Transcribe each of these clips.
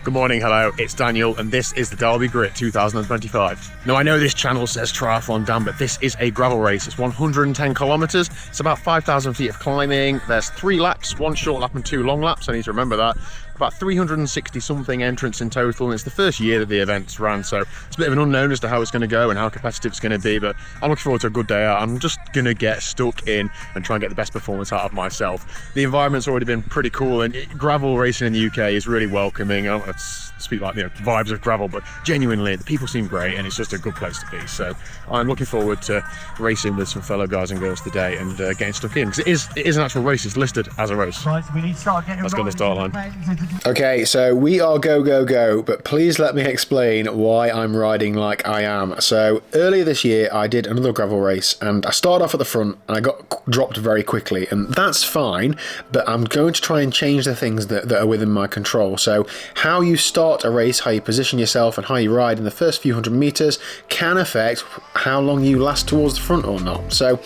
Good morning, hello, it's Daniel, and this is the Dalby Grit 2025. Now, I know this channel says TriathlonDan, but this is a gravel race. It's 110 kilometers. It's about 5,000 feet of climbing. There's 3 laps, 1 short lap and 2 long laps. I need to remember that. About 360 something entrants in total, and it's the first year that the event's ran, so it's a bit of an unknown as to how it's going to go and how competitive it's going to be, but I'm looking forward to a good day out. I'm just going to get stuck in and try and get the best performance out of myself. The environment's already been pretty cool, and gravel racing in the UK is really welcoming. I don't want to speak like, vibes of gravel, but genuinely the people seem great and it's just a good place to be. So I'm looking forward to racing with some fellow guys and girls today and getting stuck in, because it is an actual race. It's listed as a race. Right, so we need to start getting Let's go to the start line. Okay, so we are go, but please let me explain why I'm riding like I am. So earlier this year I did another gravel race and I started off at the front and I got dropped very quickly, and that's fine, but I'm going to try and change the things that are within my control. So how you start a race, how you position yourself and how you ride in the first few hundred meters can affect how long you last towards the front or not. So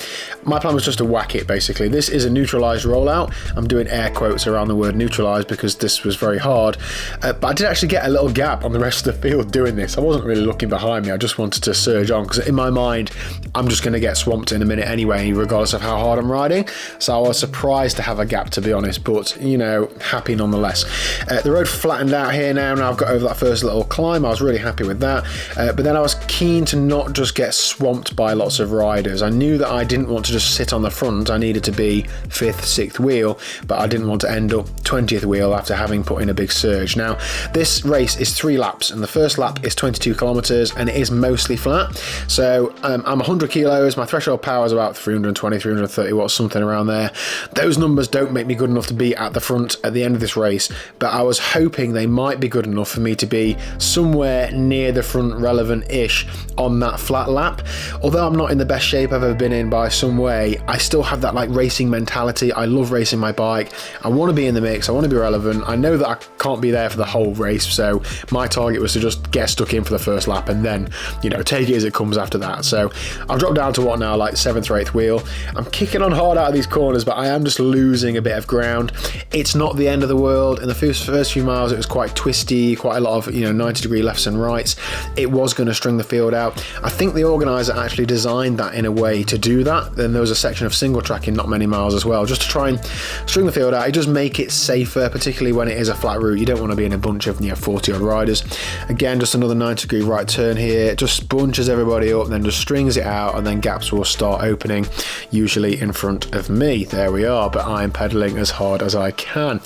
my plan was just to whack it basically. This is a neutralised rollout. I'm doing air quotes around the word neutralised because this was very hard, but I did actually get a little gap on the rest of the field doing this. I wasn't really looking behind me, I just wanted to surge on because in my mind I'm just going to get swamped in a minute anyway, regardless of how hard I'm riding. So I was surprised to have a gap, to be honest, but happy nonetheless. The road flattened out here now I've got over that first little climb. I was really happy with that, but then I was keen to not just get swamped by lots of riders. I knew that I didn't want to just sit on the front. I needed to be 5th, 6th wheel, but I didn't want to end up 20th wheel after having put in a big surge. Now this race is 3 laps and the first lap is 22 kilometers and it is mostly flat. So I'm 100 kilos, my threshold power is about 320, 330 watts, something around there. Those numbers don't make me good enough to be at the front at the end of this race, but I was hoping they might be good enough for me to be somewhere near the front relevant-ish on that flat lap. Although I'm not in the best shape I've ever been in by some way, I still have that racing mentality. I love racing my bike. I want to be in the mix. I want to be relevant. I know that I can't be there for the whole race, so my target was to just get stuck in for the first lap and then take it as it comes after that. So I've dropped down to what now, like 7th or 8th wheel. I'm kicking on hard out of these corners, but I am just losing a bit of ground. It's not the end of the world. In the first few miles it was quite twisty, quite a lot of 90-degree lefts and rights. It was going to string the field out. I think the organizer actually designed that in a way to do that. Then there was a section of single track in not many miles as well, just to try and string the field out. It does make it safer, particularly when it is a flat route. You don't want to be in a bunch of 40 odd riders. Again, just another 90-degree right turn here. It just bunches everybody up and then just strings it out, and then gaps will start opening, usually in front of me. There we are, but I'm pedaling as hard as I can.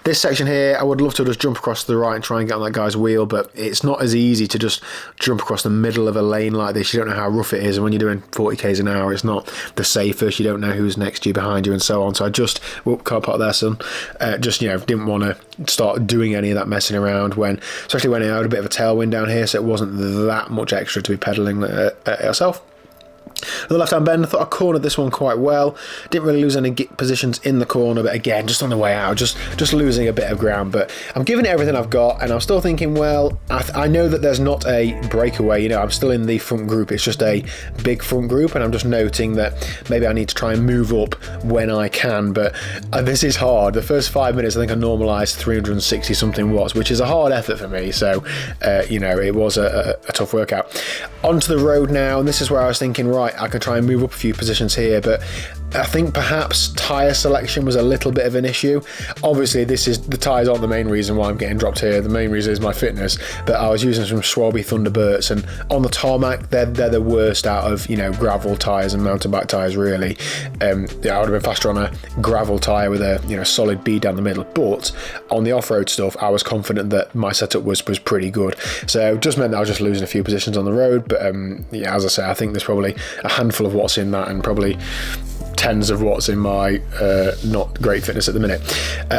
This section here, I would love to just jump across to the right and try and get on that guy's wheel, but it's not as easy to just jump across the middle of a lane like this. You don't know how rough it is, and when you're doing 40 k's an hour, it's not the safest. You don't know who's next to you, behind you, and so on. So I just, car park there, son. Didn't want to start doing any of that messing around especially when I had a bit of a tailwind down here, so it wasn't that much extra to be pedaling yourself. The left-hand bend, I thought I cornered this one quite well. Didn't really lose any positions in the corner, but again, just on the way out, just losing a bit of ground. But I'm giving it everything I've got, and I'm still thinking, well, I know that there's not a breakaway. I'm still in the front group. It's just a big front group, and I'm just noting that maybe I need to try and move up when I can. But this is hard. The first 5 minutes, I think I normalised 360 something watts, which is a hard effort for me. So, it was a tough workout. Onto the road now, and this is where I was thinking, right, I can try and move up a few positions here, but I think perhaps tyre selection was a little bit of an issue. Obviously, the tyres aren't the main reason why I'm getting dropped here. The main reason is my fitness, but I was using some Schwalbe Thunderbirds, and on the tarmac, they're the worst out of gravel tyres and mountain bike tyres, really. I would have been faster on a gravel tyre with a solid bead down the middle, but on the off-road stuff, I was confident that my setup was pretty good. So just meant that I was just losing a few positions on the road, but as I say, I think there's probably a handful of watts in that, and probably tens of watts in my not great fitness at the minute.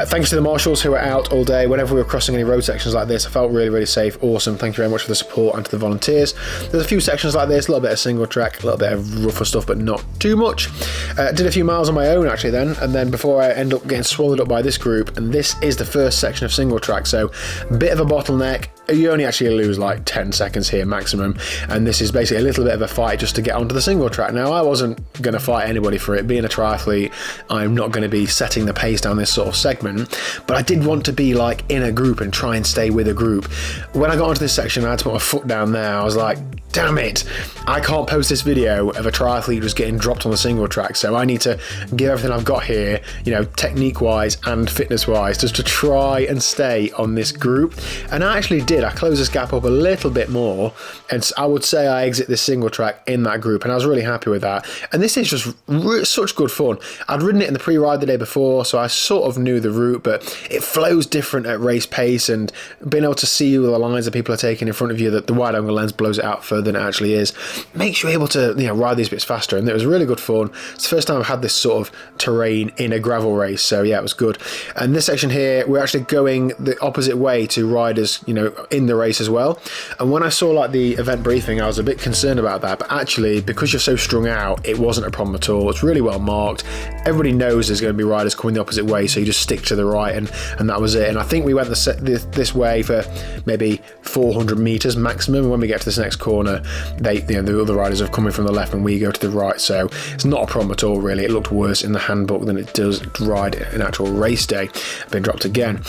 Thanks to the marshals who were out all day. Whenever we were crossing any road sections like this, I felt really, really safe. Awesome. Thank you very much for the support, and to the volunteers. There's a few sections like this, a little bit of single track, a little bit of rougher stuff, but not too much. Did a few miles on my own actually then, and then before I end up getting swallowed up by this group, and this is the first section of single track, so a bit of a bottleneck. You only actually lose like 10 seconds here maximum, and this is basically a little bit of a fight just to get onto the single track. Now, I wasn't going to fight anybody for it being a triathlete, I'm not going to be setting the pace down this sort of segment, but I did want to be like in a group and try and stay with a group. When I got onto this section, I had to put my foot down there. I was like, damn it, I can't post this video of a triathlete just getting dropped on the single track, so I need to give everything I've got here, you know, technique wise and fitness wise, just to try and stay on this group. And I actually did. I closed this gap up a little bit more, and I would say I exit this single track in that group, and I was really happy with that. And this is just such good fun. I'd ridden it in the pre-ride the day before, so I sort of knew the route, but it flows different at race pace, and being able to see the lines that people are taking in front of you, that the wide angle lens blows it out further than it actually is, makes you able to, you know, ride these bits faster. And it was really good fun. It's the first time I've had this sort of terrain in a gravel race, so yeah, it was good. And this section here, we're actually going the opposite way to riders, you know, in the race as well. And when I saw like the event briefing, I was a bit concerned about that, but actually, because you're so strung out, it wasn't a problem at all. It's really well marked. Everybody knows there's going to be riders coming the opposite way, so you just stick to the right, and that was it. And I think we went this way for maybe 400 meters maximum, and when we get to this next corner, the other riders are coming from the left and we go to the right, so it's not a problem at all really. It looked worse in the handbook than it does to ride an actual race day. I've been dropped again.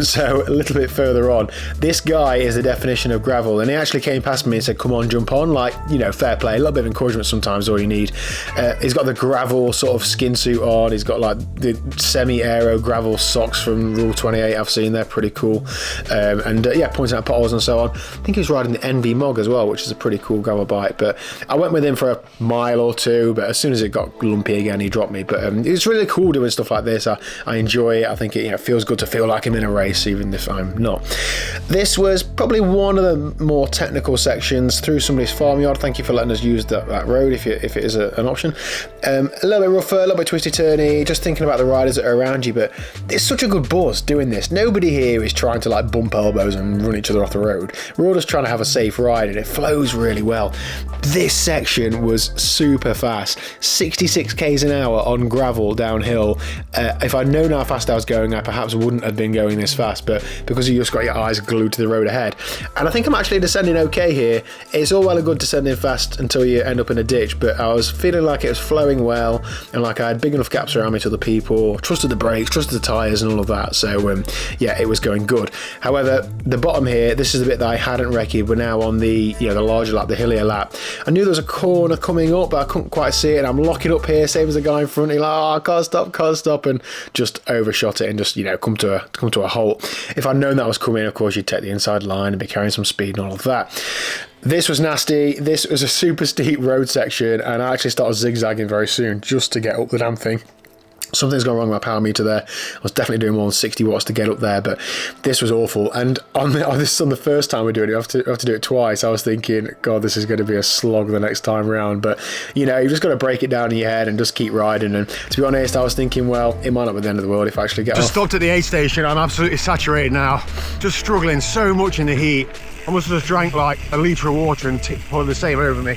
So a little bit further on, this guy is the definition of gravel, and he actually came past me and said, come on, jump on, like, you know, fair play. A little bit of encouragement sometimes all you need. He's got the gravel sort of skin suit on, he's got like the semi-aero gravel socks from Rule 28 I've seen, they're pretty cool. Yeah, pointing out potholes and so on. I think he was riding the NB Mog as well, which is a pretty cool gravel bike, but I went with him for a mile or two, but as soon as it got lumpy again, he dropped me. But it's really cool doing stuff like this. I enjoy it. I think it, you know, feels good to feel like I'm in a race, even if I'm not. This was probably one of the more technical sections through somebody's farmyard. Thank you for letting us use that road if it is an option. A little bit rougher, a little bit twisty turny, just thinking about the riders that are around you, but it's such a good buzz doing this. Nobody here is trying to like bump elbows and run each other off the road. We're all just trying to have a safe ride, and it flows really well. This section was super fast, 66 k's an hour on gravel downhill. If I'd known how fast I was going, I perhaps wouldn't have been going this fast, but because you just got your eyes glued to the road ahead. And I think I'm actually descending okay here. It's all well and good descending fast until you end up in a ditch, but I was feeling like it was flowing well, and like I had big enough gaps around me to other people, trusted the brakes, trusted the tyres and all of that, so yeah, it was going good. However, the bottom here, this is the bit that I hadn't recce. We're now on the, you know, the larger lap, the hillier lap. I knew there was a corner coming up, but I couldn't quite see it, and I'm locking up here, same as the guy in front. He's like, oh, can't stop, and just overshot it and just, you know, come to a halt. If I'd known that was coming, of course, you'd take the inside line and be carrying some speed and all of that. This was nasty. This was a super steep road section, and I actually started zigzagging very soon just to get up the damn thing. Something's gone wrong with my power meter there. I was definitely doing more than 60 watts to get up there, but this was awful. And on the first time we're doing it, I have to do it twice. I was thinking, God, this is going to be a slog the next time round. But, you know, you've just got to break it down in your head and just keep riding. And to be honest, I was thinking, well, it might not be the end of the world if I actually get Just off. stopped at the aid station. I'm absolutely saturated now. Just struggling so much in the heat. I must have just drank like a litre of water and poured the same over me.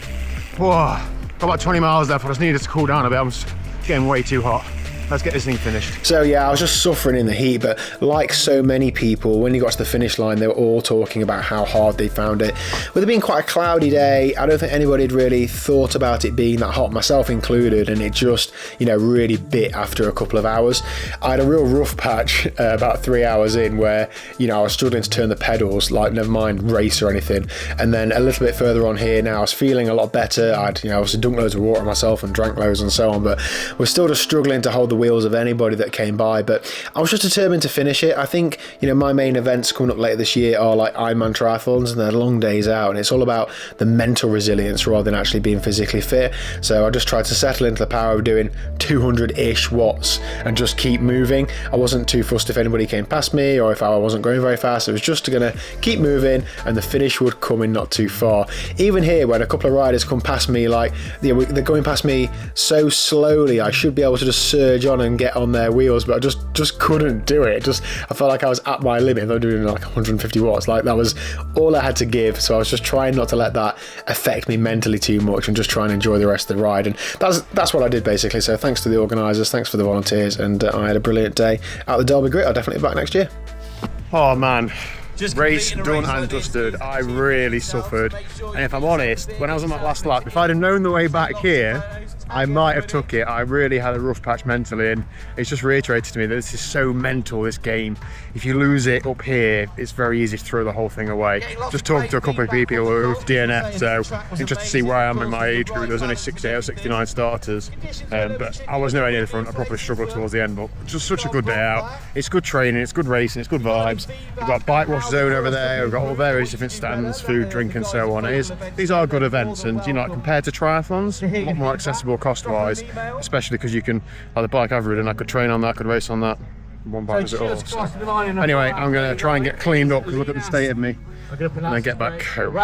Whoa, got about 20 miles left. I just needed to cool down a bit. I'm just getting way too hot. Let's get this thing finished. So yeah, I was just suffering in the heat, but like so many people, when you got to the finish line, they were all talking about how hard they found it. With it being quite a cloudy day, I don't think anybody had really thought about it being that hot, myself included, and it just, you know, really bit after a couple of hours. I had a real rough patch about 3 hours in where, you know, I was struggling to turn the pedals, like never mind race or anything. And then a little bit further on here now, I was feeling a lot better. I'd, you know, obviously dunked loads of water myself and drank loads and so on, but we're still just struggling to hold the wheels of anybody that came by. But I was just determined to finish it. I think, you know, my main events coming up later this year are like Ironman triathlons, and they're long days out, and it's all about the mental resilience rather than actually being physically fit. So I just tried to settle into the power of doing 200-ish watts and just keep moving. I wasn't too fussed if anybody came past me or if I wasn't going very fast. It was just gonna keep moving, and the finish would come in not too far. Even here, when a couple of riders come past me, like, you know, they're going past me so slowly, I should be able to just surge on and get on their wheels, but I just couldn't do it. I felt like I was at my limit. I'm doing like 150 watts, like that was all I had to give. So I was just trying not to let that affect me mentally too much and just try and enjoy the rest of the ride, and that's what I did basically. So thanks to the organisers, thanks for the volunteers, and I had a brilliant day at the Dalby Grit. I'll definitely be back next year. Oh man, Just race completing done a race and like this. dusted. I really suffered, and if I'm honest, when I was on that last lap, if I'd have known the way back here I might have took it. I really had a rough patch mentally, and it's just reiterated to me that this is so mental, this game. If you lose it up here, it's very easy to throw the whole thing away. Just talking to a couple of people who are with DNF, so interested to see where I am in my age group. There's only 68 or 69 starters, but I was nowhere near the front. I probably struggled towards the end, but just such a good day out. It's good training, it's good racing, it's good vibes. We've got bike wash zone over there, we've got all various different stands, food, drink and so on. These are good events, and you know, compared to triathlons, a lot more accessible cost-wise, especially because you can, like the bike I've ridden, I could train on that, I could race on that. One bike does it all. So. Anyway, I'm going to try and get cleaned up because look at the state of me and then get back home.